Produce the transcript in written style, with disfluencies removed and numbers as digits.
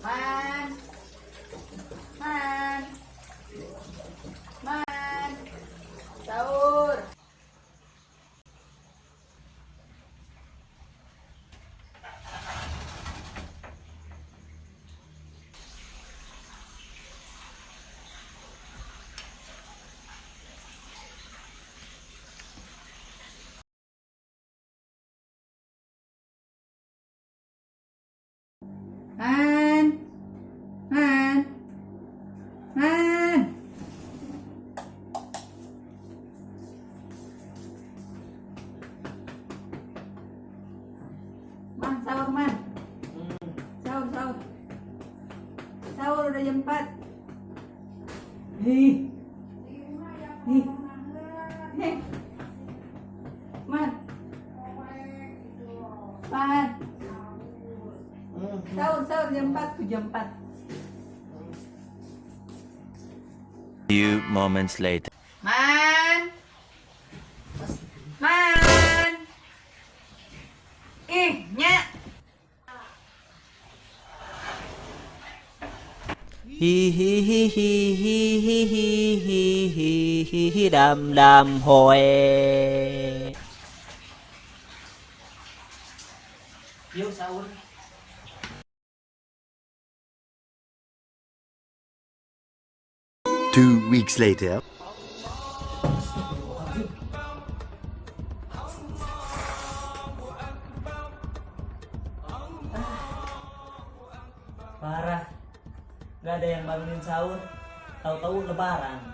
Man. Man. Man. Sahur. Man. Man. Man. Man, sahur man. Sahur, sahur. Sahur udah jam 4. Nih. Nih. Nih. Man. Man. Sahur, sahur jam 4, tuh jam 4. Few moments later. Man. Man. Nyak. Hi hi hi hi hi hi hi hi hi hi hi đam đam hồi. Yêu sahur. 2 weeks later. Parah, gak ada yang bangunin sahur. Tahu-tahu lebaran.